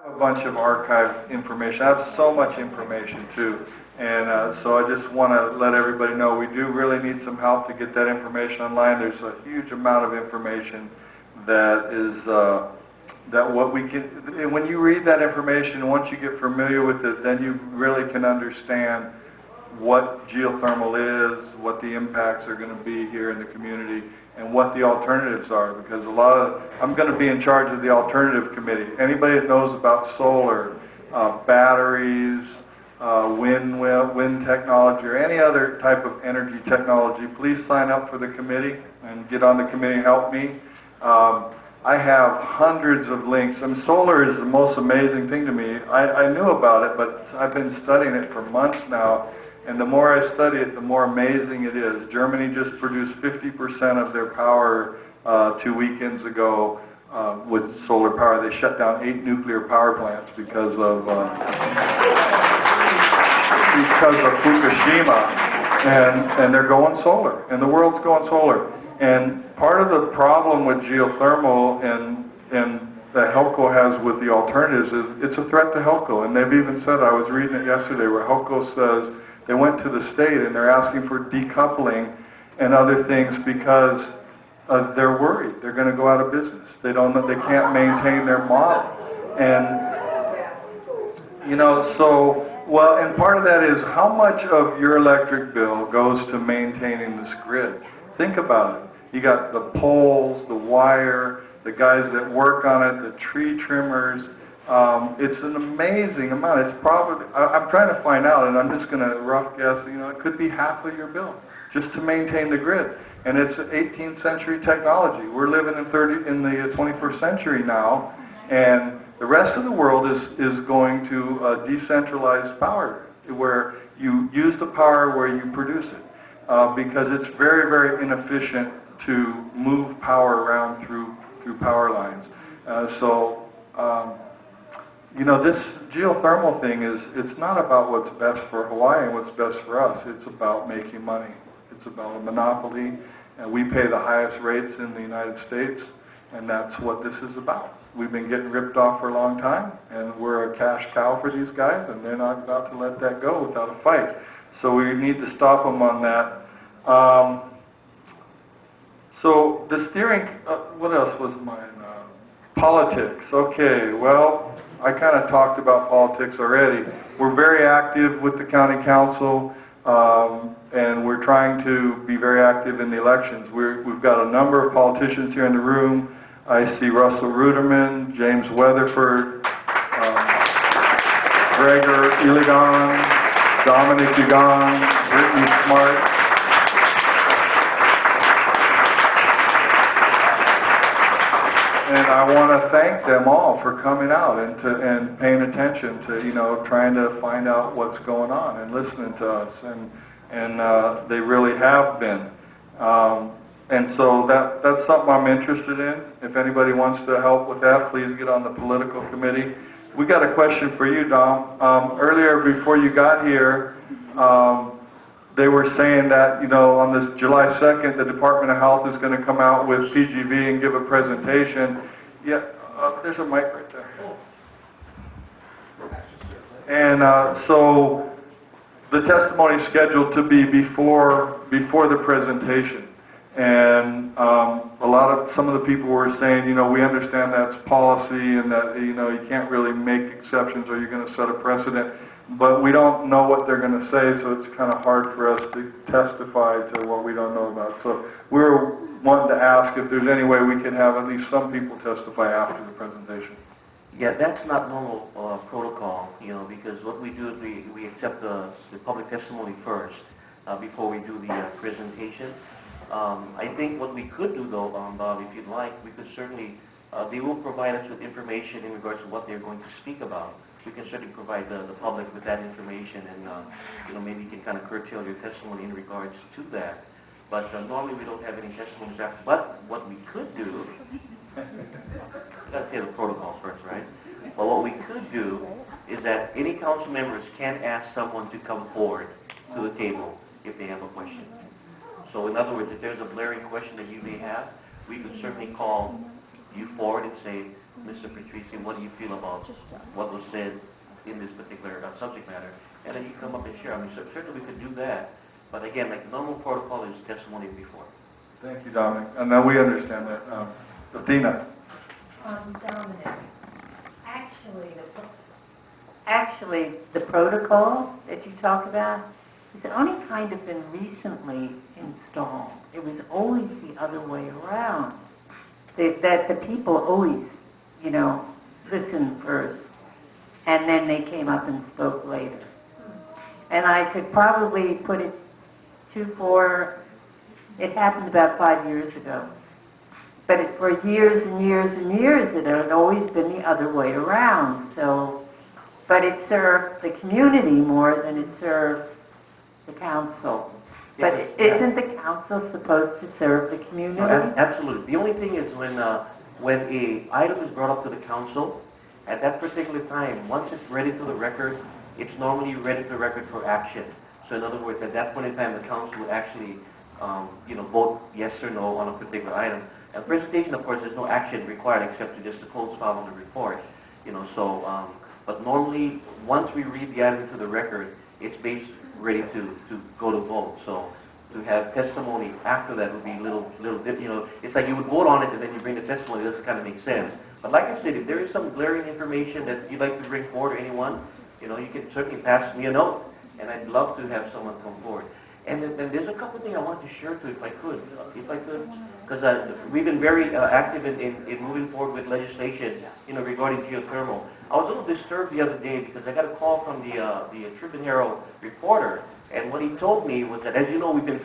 A bunch of archive information. I have so much information too, and so I just want to let everybody know we do really need some help to get that information online. There's a huge amount of information that is that what we can. When you read that information, once you get familiar with it, then you really can understand what geothermal is, what the impacts are going to be here in the community, and what the alternatives are, because I'm going to be in charge of the alternative committee. Anybody that knows about solar, batteries, wind technology, or any other type of energy technology, please sign up for the committee and get on the committee and help me. I have hundreds of links. I mean, solar is the most amazing thing to me. I knew about it, but I've been studying it for months now. And the more I study it, the more amazing it is. Germany just produced 50% of their power 2 weekends ago with solar power. They shut down 8 nuclear power plants because of Fukushima, and they're going solar, and the world's going solar. And part of the problem with geothermal and that HELCO has with the alternatives is it's a threat to HELCO. And they've even said, I was reading it yesterday, where HELCO says they went to the state and they're asking for decoupling and other things because they're worried they're going to go out of business. They can't maintain their model. And you know, so well, and part of that is how much of your electric bill goes to maintaining this grid. Think about it. You got the poles, the wire, the guys that work on it, the tree trimmers. It's an amazing amount. It's probably, I'm trying to find out, and I'm just going to rough guess, you know, it could be half of your bill just to maintain the grid. And it's 18th century technology. We're living in the 21st century now, and the rest of the world is going to decentralized power, where you use the power where you produce it, because it's very, very inefficient to move power around through power lines. You know, this geothermal thing it's not about what's best for Hawaii and what's best for us. It's about making money. It's about a monopoly, and we pay the highest rates in the United States, and that's what this is about. We've been getting ripped off for a long time, and we're a cash cow for these guys, and they're not about to let that go without a fight. So we need to stop them on that. So the steering, what else was mine? Politics. Okay, well, I kind of talked about politics already. We're very active with the county council, and we're trying to be very active in the elections. We've got a number of politicians here in the room. I see Russell Ruderman, James Weatherford, Gregor Iligan, Dominic Yagong, Brittany Smart. And I want to thank them all for coming out and paying attention to, you know, trying to find out what's going on and listening to us, and they really have been. And so that's something I'm interested in. If anybody wants to help with that, please get on the political committee. We got a question for you, Dom. Earlier, before you got here, they were saying that, you know, on this July 2nd, the Department of Health is going to come out with PGV and give a presentation. Yeah, there's a mic right there. And so the testimony is scheduled to be before the presentation. And some of the people were saying, you know, we understand that's policy and that, you know, you can't really make exceptions or you're going to set a precedent. But we don't know what they're going to say, so it's kind of hard for us to testify to what we don't know about. So we were wanting to ask if there's any way we can have at least some people testify after the presentation. Yeah, that's not normal protocol, you know, because what we do is we accept the public testimony first before we do the presentation. I think what we could do, though, Bob, if you'd like, we could certainly, they will provide us with information in regards to what they're going to speak about. We can certainly provide the public with that information, and you know, maybe you can kind of curtail your testimony in regards to that. But normally we don't have any testimonies after. But what we could do, let's say the protocols first, right? But what we could do is that any council members can ask someone to come forward to the table if they have a question. So in other words, if there's a blaring question that you may have, we could certainly call you forward and say, Mr. Patrici, what do you feel about what was said in this particular subject matter? And then you come up and share. I mean, certainly we could do that. But again, like normal protocol is testimony before. Thank you, Dominic. And now we understand that. Athena. Dominic, actually, the protocol that you talk about has only kind of been recently installed. It was always the other way around. That the people always, listened first, and then they came up and spoke later. And I could probably put it it happened about 5 years ago. But for years and years and years, it had always been the other way around. So, but it served the community more than it served the council. But isn't the council supposed to serve the community? No, absolutely. The only thing is when a item is brought up to the council, at that particular time, once it's ready to the record, it's normally ready to the record for action. So in other words, at that point in time, the council would actually, vote yes or no on a particular item. And presentation, of course, there's no action required except to just the close file on the report. But normally, once we read the item into the record, it's basically ready to go to vote. So to have testimony after that would be little, it's like you would vote on it and then you bring the testimony. It doesn't kind of make sense. But like I said, if there is some glaring information that you'd like to bring forward or anyone, you can certainly pass me a note, and I'd love to have someone come forward. And then there's a couple of things I want to share too, if I could, because we've been very active in moving forward with legislation, regarding geothermal. I was a little disturbed the other day because I got a call from the Tribune Herald reporter, and what he told me was that, as you know, we've been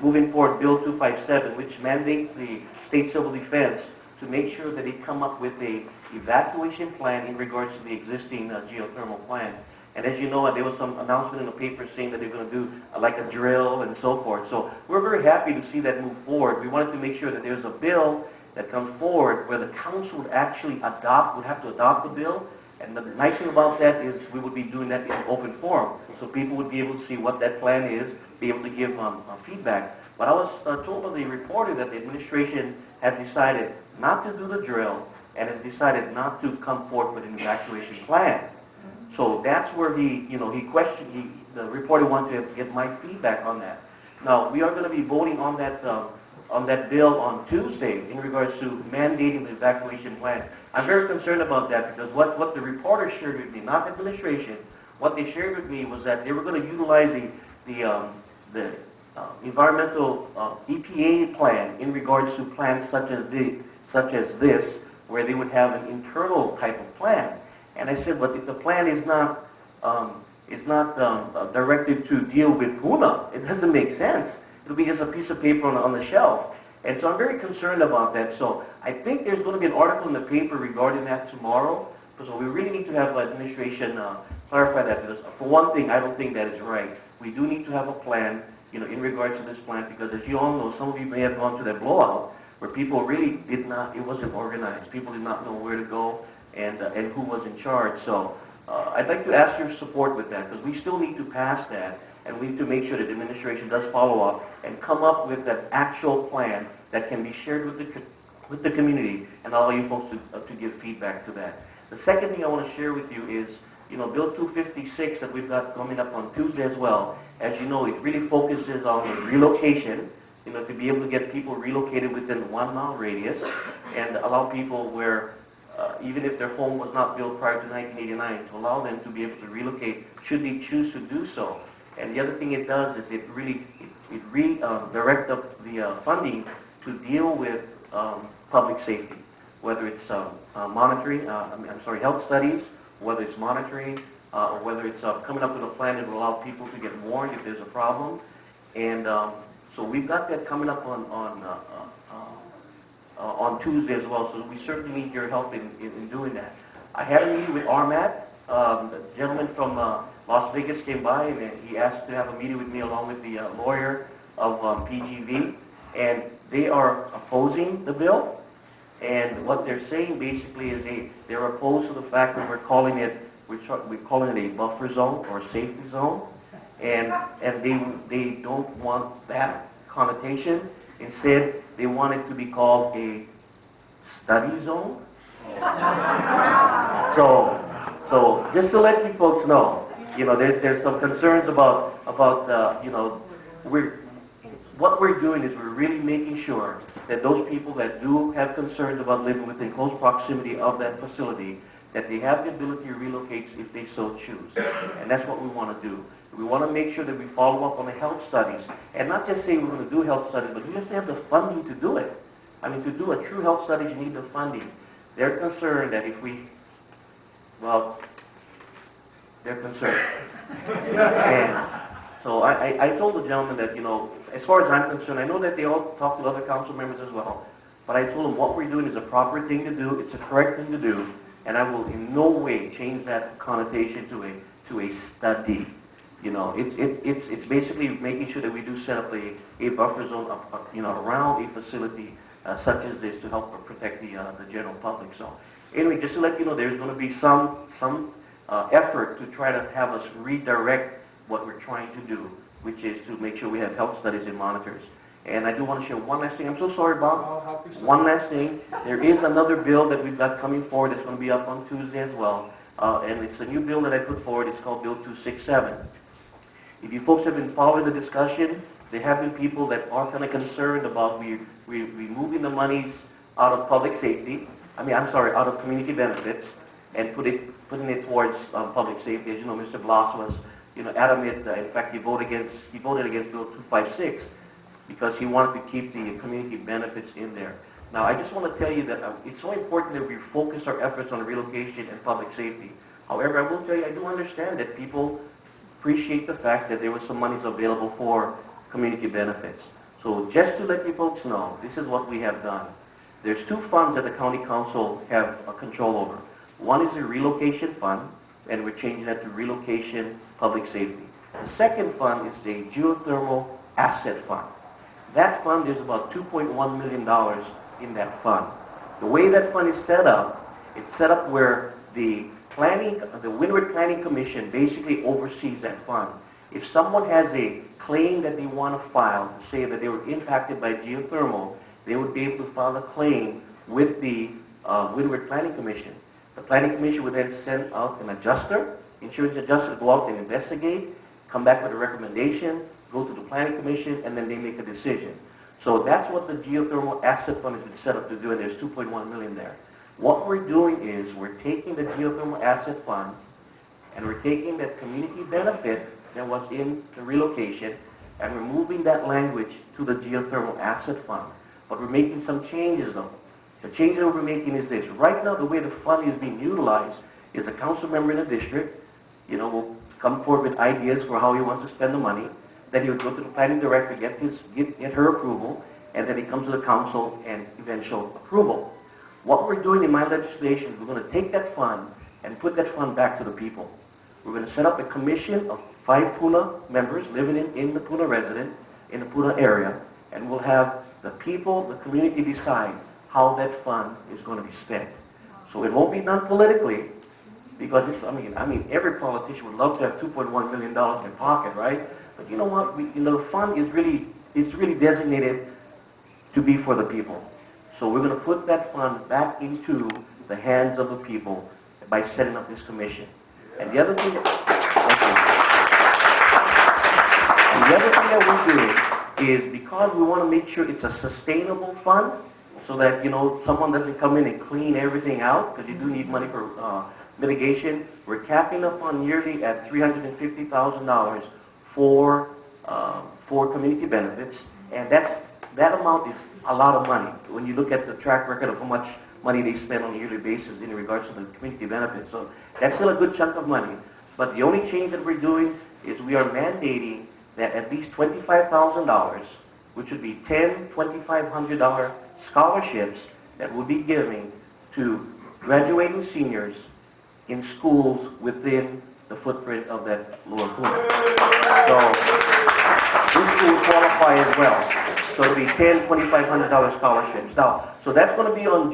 moving forward Bill 257, which mandates the state civil defense to make sure that they come up with a evacuation plan in regards to the existing geothermal plant. And as you know, there was some announcement in the paper saying that they're going to do like a drill and so forth. So we're very happy to see that move forward. We wanted to make sure that there's a bill that comes forward where the council would actually would have to adopt the bill. And the nice thing about that is we would be doing that in an open forum. So people would be able to see what that plan is, be able to give feedback. But I was told by the reporter that the administration had decided not to do the drill and has decided not to come forward with an evacuation plan. So that's where he questioned, the reporter wanted to get my feedback on that. Now, we are going to be voting on that bill on Tuesday in regards to mandating the evacuation plan. I'm very concerned about that because what the reporter shared with me, not the administration, what they shared with me was that they were going to utilize the environmental EPA plan in regards to plans such as this, where they would have an internal type of plan. And I said, but if the plan is not directed to deal with Puna, it doesn't make sense. It'll be just a piece of paper on the shelf. And so I'm very concerned about that. So I think there's going to be an article in the paper regarding that tomorrow. So we really need to have the administration clarify that. Because for one thing, I don't think that is right. We do need to have a plan, in regards to this plan, because as you all know, some of you may have gone to that blowout where people really it wasn't organized. People did not know where to go and who was in charge. So I'd like to ask your support with that, because we still need to pass that, and we need to make sure that the administration does follow up and come up with that actual plan that can be shared with the community and allow you folks to give feedback to that. The second thing I want to share with you is, Bill 256 that we've got coming up on Tuesday as well. As you know, it really focuses on the relocation, to be able to get people relocated within 1 mile radius and allow people where even if their home was not built prior to 1989, to allow them to be able to relocate should they choose to do so. And the other thing it does is it redirects the funding to deal with public safety, whether it's health studies, whether it's monitoring, or whether it's coming up with a plan that will allow people to get warned if there's a problem. And so we've got that coming up on Tuesday as well, so we certainly need your help in doing that. I had a meeting with Ormat. The gentleman from Las Vegas came by and he asked to have a meeting with me along with the lawyer of PGV, and they are opposing the bill. And what they're saying basically is they're opposed to the fact that we're calling it a buffer zone or a safety zone, and they don't want that connotation. Instead, they want it to be called a study zone So just to let you folks know, there's some concerns about what we're doing is we're really making sure that those people that do have concerns about living within close proximity of that facility, that they have the ability to relocate if they so choose. And that's what we want to do. We want to make sure that we follow up on the health studies, and not just say we're going to do health studies, but we have to have the funding to do it. I mean, to do a true health study, you need the funding. They're concerned that they're concerned. And so I told the gentleman that, as far as I'm concerned, I know that they all talk to other council members as well, but I told them what we're doing is a proper thing to do, it's a correct thing to do, and I will in no way change that connotation to a study. It's basically making sure that we do set up a buffer zone around a facility such as this to help protect the general public. So anyway, just to let you know, there's going to be some effort to try to have us redirect what we're trying to do, which is to make sure we have health studies and monitors. And I do want to share one last thing. I'm so sorry, Bob. One last thing. There is another bill that we've got coming forward that's going to be up on Tuesday as well. And it's a new bill that I put forward. It's called Bill 267. If you folks have been following the discussion, there have been people that are kind of concerned about removing the monies out of public safety. Out of community benefits, and putting it towards public safety. As you know, Mr. Bloss was adamant. In fact, he voted against Bill 256 because he wanted to keep the community benefits in there. Now, I just want to tell you that it's so important that we focus our efforts on relocation and public safety. However, I will tell you, I do understand that people appreciate the fact that there was some monies available for community benefits. So just to let you folks know, this is what we have done. There's two funds that the county council have control over. One is a relocation fund, and we're changing that to relocation public safety. The second fund is the Geothermal Asset Fund. That fund is about $2.1 million in that fund. The way that fund is set up, it's set up where the Windward Planning Commission basically oversees that fund. If someone has a claim that they want to file to say that they were impacted by geothermal, they would be able to file a claim with the Windward Planning Commission. The Planning Commission would then send out an adjuster, insurance adjuster, to go out and investigate, come back with a recommendation, go to the Planning Commission, and then they make a decision. So that's what the Geothermal Asset Fund has been set up to do, and there's $2.1 million there. What we're doing is we're taking the Geothermal Asset Fund, and we're taking that community benefit that was in the relocation, and we're moving that language to the Geothermal Asset Fund. But we're making some changes, though. The change that we're making is this. Right now, the way the fund is being utilized is a council member in a district, will come forward with ideas for how he wants to spend the money. Then he would go to the planning director, get her approval, and then he comes to the council and eventual approval. What we're doing in my legislation, we're going to take that fund and put that fund back to the people. We're going to set up a commission of 5 Puna members living in the Puna resident, in the Puna area, and we'll have the people, the community decide how that fund is going to be spent. So it won't be done politically, because every politician would love to have $2.1 million in their pocket, right? But you know what? The fund is really designated to be for the people. So we're going to put that fund back into the hands of the people by setting up this commission. And the other thing that we're doing is, because we want to make sure it's a sustainable fund, so that someone doesn't come in and clean everything out, because you do need money for mitigation. We're capping the fund yearly at $350,000 for community benefits, and that amount is a lot of money when you look at the track record of how much money they spend on a yearly basis in regards to the community benefits. So that's still a good chunk of money. But the only change that we're doing is we are mandating that at least $25,000, which would be 10 $2,500 scholarships that we'll be giving to graduating seniors in schools within the footprint of that Lower Puna. So this school will qualify as well. So it'll be 10 $2,500 scholarships. Now, so that's going to be on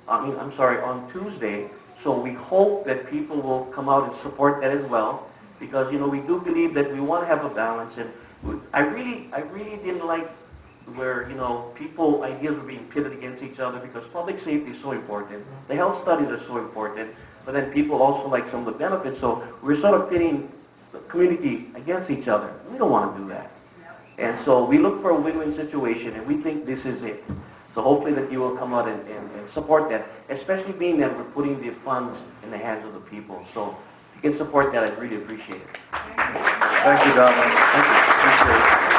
on Tuesday. So we hope that people will come out and support that as well, because we do believe that we want to have a balance. And I really didn't like where, you know, ideas were being pitted against each other because public safety is so important. The health studies are so important, but then people also like some of the benefits. So we're sort of pitting the community against each other. We don't want to do that. And so we look for a win-win situation, and we think this is it. So hopefully that you will come out and support that, especially being that we're putting the funds in the hands of the people. So if you can support that, I'd really appreciate it. Thank you, Dominic. Thank you. Appreciate it.